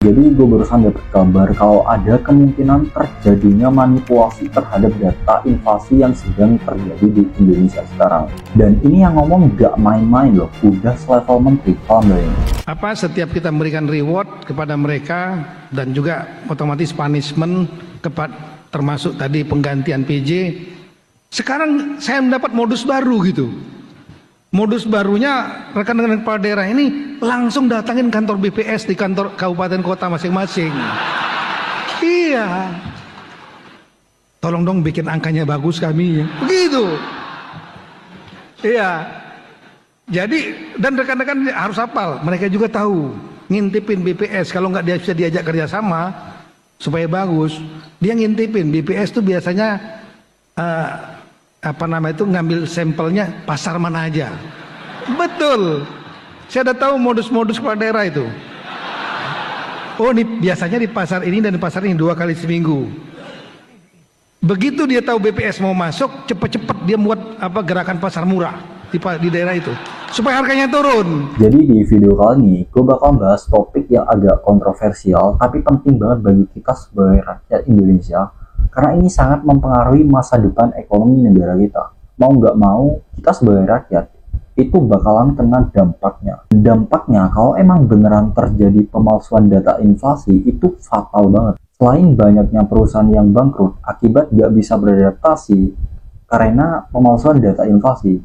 Jadi gue barusan dapat kabar kalau ada kemungkinan terjadinya manipulasi terhadap data inflasi yang sedang terjadi di Indonesia sekarang. Dan ini yang ngomong gak main-main loh, udah selevel menteri, paham gak ini? Setiap kita memberikan reward kepada mereka dan juga otomatis punishment termasuk tadi penggantian PJ. Sekarang saya mendapat modus baru gitu. Modus barunya rekan-rekan kepala daerah ini langsung datangin kantor BPS di kantor kabupaten kota masing-masing. Iya. Tolong dong bikin angkanya bagus kami. Begitu. Iya. Jadi dan rekan-rekan harus hafal, mereka juga tahu ngintipin BPS kalau nggak dia bisa diajak kerjasama supaya bagus. Dia ngintipin BPS tuh biasanya ngambil sampelnya pasar mana aja. Betul. Saya udah tahu modus-modus kepala daerah itu. Oh, ini biasanya di pasar ini dan di pasar ini 2 kali seminggu. Begitu dia tahu BPS mau masuk, cepet-cepet dia buat gerakan pasar murah di daerah itu supaya harganya turun. Jadi di video kali ini gue bakal bahas topik yang agak kontroversial tapi penting banget bagi kita sebagai rakyat Indonesia. Karena ini sangat mempengaruhi masa depan ekonomi negara kita. Mau nggak mau, kita sebagai rakyat itu bakalan kena dampaknya. Dampaknya kalau emang beneran terjadi pemalsuan data inflasi itu fatal banget. Selain banyaknya perusahaan yang bangkrut akibat nggak bisa beradaptasi karena pemalsuan data inflasi,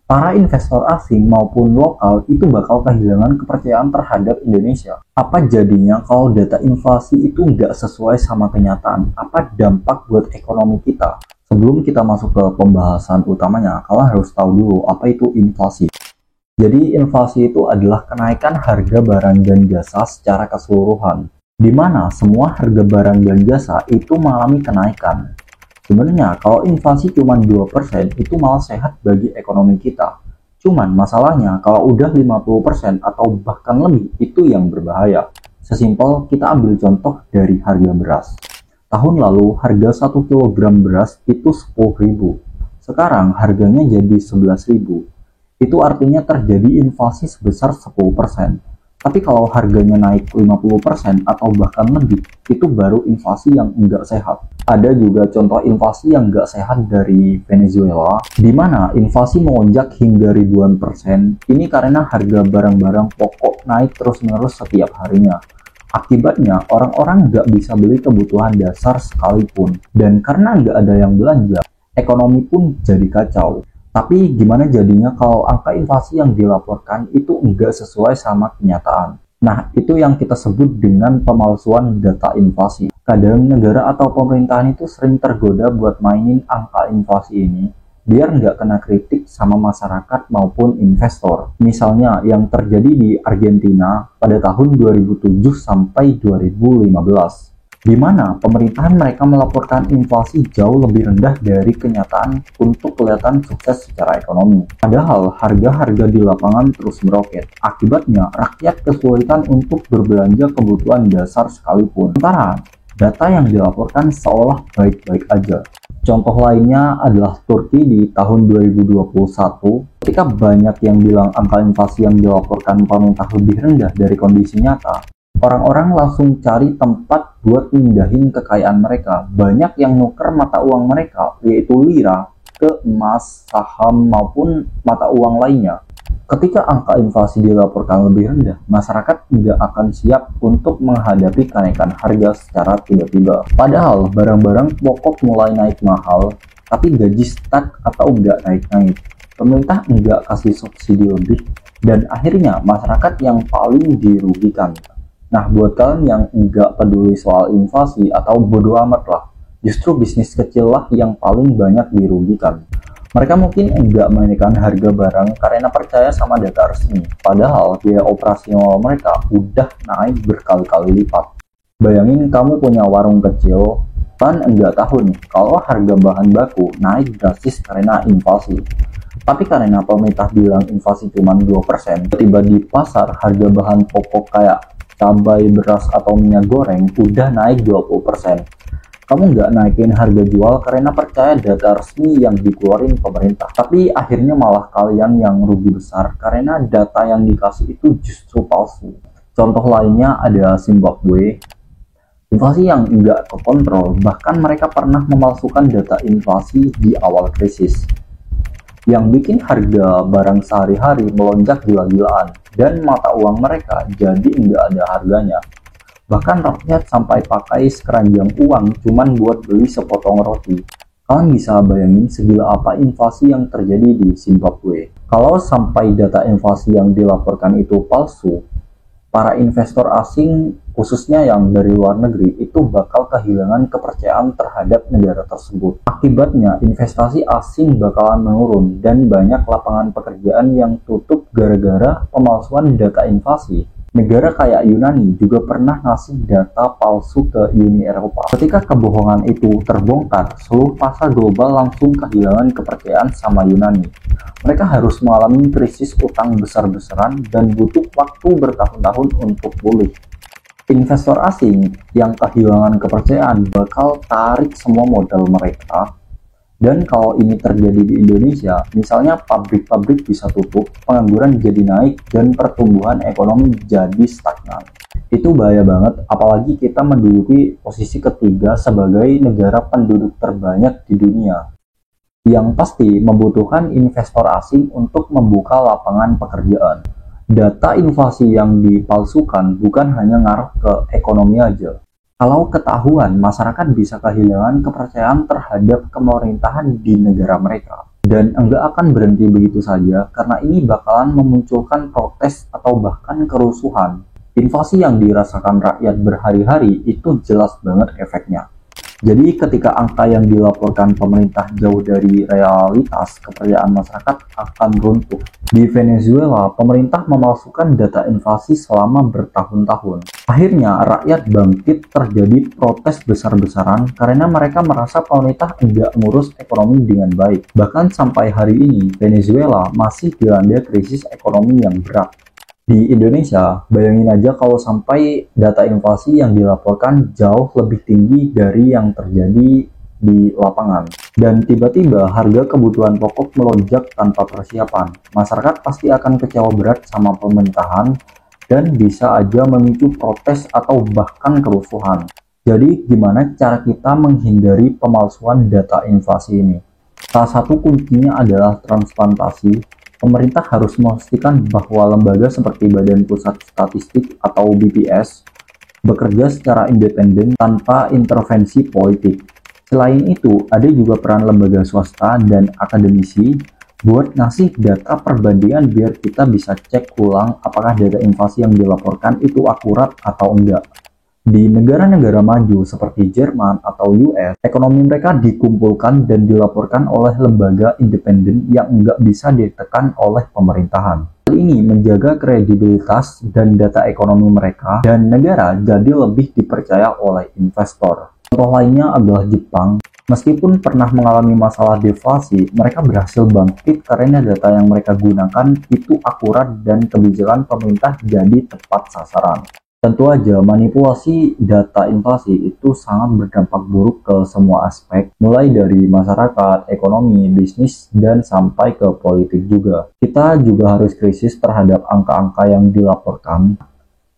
para investor asing maupun lokal itu bakal kehilangan kepercayaan terhadap Indonesia. Apa jadinya kalau data inflasi itu nggak sesuai sama kenyataan? Apa dampak buat ekonomi kita? Sebelum kita masuk ke pembahasan utamanya, kalian harus tahu dulu apa itu inflasi. Jadi inflasi itu adalah kenaikan harga barang dan jasa secara keseluruhan, di mana semua harga barang dan jasa itu mengalami kenaikan. Sebenarnya kalau inflasi cuma 2% itu malah sehat bagi ekonomi kita. Cuman masalahnya kalau udah 50% atau bahkan lebih itu yang berbahaya. Sesimpel kita ambil contoh dari harga beras. Tahun lalu harga 1 kg beras itu 10.000. Sekarang harganya jadi 11.000. Itu artinya terjadi inflasi sebesar 10%. Tapi kalau harganya naik 50% atau bahkan lebih, itu baru inflasi yang enggak sehat. Ada juga contoh inflasi yang enggak sehat dari Venezuela, di mana inflasi melonjak hingga ribuan persen. Ini karena harga barang-barang pokok naik terus-menerus setiap harinya. Akibatnya, orang-orang nggak bisa beli kebutuhan dasar sekalipun. Dan karena nggak ada yang belanja, ekonomi pun jadi kacau. Tapi gimana jadinya kalau angka inflasi yang dilaporkan itu enggak sesuai sama kenyataan? Nah, itu yang kita sebut dengan pemalsuan data inflasi. Kadang negara atau pemerintahan itu sering tergoda buat mainin angka inflasi ini biar nggak kena kritik sama masyarakat maupun investor. Misalnya yang terjadi di Argentina pada tahun 2007 sampai 2015. Di mana pemerintahan mereka melaporkan inflasi jauh lebih rendah dari kenyataan untuk kelihatan sukses secara ekonomi. Padahal harga-harga di lapangan terus meroket. Akibatnya rakyat kesulitan untuk berbelanja kebutuhan dasar sekalipun. Sementara data yang dilaporkan seolah baik-baik aja. Contoh lainnya adalah Turki di tahun 2021 ketika banyak yang bilang angka inflasi yang dilaporkan pemerintah lebih rendah dari kondisi nyata. Orang-orang langsung cari tempat buat mindahin kekayaan mereka. Banyak yang nuker mata uang mereka, yaitu lira, ke emas, saham, maupun mata uang lainnya. Ketika angka inflasi dilaporkan lebih rendah, masyarakat tidak akan siap untuk menghadapi kenaikan harga secara tiba-tiba. Padahal barang-barang pokok mulai naik mahal, tapi gaji stuck atau nggak naik-naik. Pemerintah nggak kasih subsidi lebih, dan akhirnya masyarakat yang paling dirugikan. Nah, buat kalian yang nggak peduli soal inflasi atau bodo amat lah, justru bisnis kecil lah yang paling banyak dirugikan. Mereka mungkin nggak menaikkan harga barang karena percaya sama data resmi, padahal biaya operasional mereka udah naik berkali-kali lipat. Bayangin kamu punya warung kecil, kan nggak tahu nih kalau harga bahan baku naik drastis karena inflasi. Tapi karena pemerintah bilang inflasi cuma 2%, tiba di pasar harga bahan pokok kayak cabai, beras, atau minyak goreng udah naik 20%. Kamu nggak naikin harga jual karena percaya data resmi yang dikeluarin pemerintah. Tapi akhirnya malah kalian yang rugi besar karena data yang dikasih itu justru palsu. Contoh lainnya ada Zimbabwe. Inflasi yang enggak terkontrol, bahkan mereka pernah memalsukan data inflasi di awal krisis, yang bikin harga barang sehari-hari melonjak gila-gilaan, dan mata uang mereka jadi enggak ada harganya. Bahkan rakyat sampai pakai sekeranjang uang cuman buat beli sepotong roti. Kalian bisa bayangin segila apa inflasi yang terjadi di Zimbabwe. Kalau sampai data inflasi yang dilaporkan itu palsu, para investor asing khususnya yang dari luar negeri itu bakal kehilangan kepercayaan terhadap negara tersebut. Akibatnya investasi asing bakalan menurun dan banyak lapangan pekerjaan yang tutup gara-gara pemalsuan data inflasi. Negara kayak Yunani juga pernah ngasih data palsu ke Uni Eropa. Ketika kebohongan itu terbongkar, seluruh pasar global langsung kehilangan kepercayaan sama Yunani. Mereka harus mengalami krisis utang besar-besaran dan butuh waktu bertahun-tahun untuk pulih. Investor asing yang kehilangan kepercayaan bakal tarik semua modal mereka. Dan kalau ini terjadi di Indonesia, misalnya pabrik-pabrik bisa tutup, pengangguran jadi naik, dan pertumbuhan ekonomi jadi stagnan. Itu bahaya banget, apalagi kita menduduki posisi ketiga sebagai negara penduduk terbanyak di dunia. Yang pasti membutuhkan investor asing untuk membuka lapangan pekerjaan. Data inflasi yang dipalsukan bukan hanya ngaruh ke ekonomi aja. Kalau ketahuan, masyarakat bisa kehilangan kepercayaan terhadap pemerintahan di negara mereka. Dan enggak akan berhenti begitu saja, karena ini bakalan memunculkan protes atau bahkan kerusuhan. Inflasi yang dirasakan rakyat berhari-hari itu jelas banget efeknya. Jadi ketika angka yang dilaporkan pemerintah jauh dari realitas, kepercayaan masyarakat akan runtuh. Di Venezuela, pemerintah memalsukan data inflasi selama bertahun-tahun. Akhirnya, rakyat bangkit, terjadi protes besar-besaran karena mereka merasa pemerintah enggak ngurus ekonomi dengan baik. Bahkan sampai hari ini, Venezuela masih dilanda krisis ekonomi yang berat. Di Indonesia, bayangin aja kalau sampai data inflasi yang dilaporkan jauh lebih tinggi dari yang terjadi di lapangan. Dan tiba-tiba harga kebutuhan pokok melonjak tanpa persiapan. Masyarakat pasti akan kecewa berat sama pemerintahan dan bisa aja memicu protes atau bahkan kerusuhan. Jadi gimana cara kita menghindari pemalsuan data inflasi ini? Salah satu kuncinya adalah transparansi. Pemerintah harus memastikan bahwa lembaga seperti Badan Pusat Statistik atau BPS bekerja secara independen tanpa intervensi politik. Selain itu, ada juga peran lembaga swasta dan akademisi buat ngasih data perbandingan biar kita bisa cek ulang apakah data inflasi yang dilaporkan itu akurat atau enggak. Di negara-negara maju seperti Jerman atau US, ekonomi mereka dikumpulkan dan dilaporkan oleh lembaga independen yang enggak bisa ditekan oleh pemerintahan. Hal ini menjaga kredibilitas dan data ekonomi mereka dan negara jadi lebih dipercaya oleh investor. Contoh lainnya adalah Jepang. Meskipun pernah mengalami masalah deflasi, mereka berhasil bangkit karena data yang mereka gunakan itu akurat dan kebijakan pemerintah jadi tepat sasaran. Tentu aja manipulasi data inflasi itu sangat berdampak buruk ke semua aspek, mulai dari masyarakat, ekonomi, bisnis, dan sampai ke politik juga. Kita juga harus kritis terhadap angka-angka yang dilaporkan,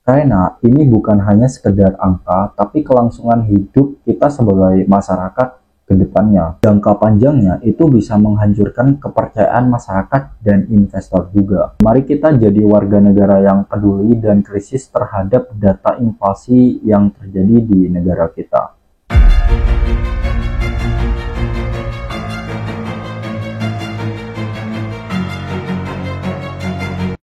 karena ini bukan hanya sekedar angka, tapi kelangsungan hidup kita sebagai masyarakat ke depannya. Jangka panjangnya itu bisa menghancurkan kepercayaan masyarakat dan investor juga. Mari kita jadi warga negara yang peduli dan kritis terhadap data inflasi yang terjadi di negara kita.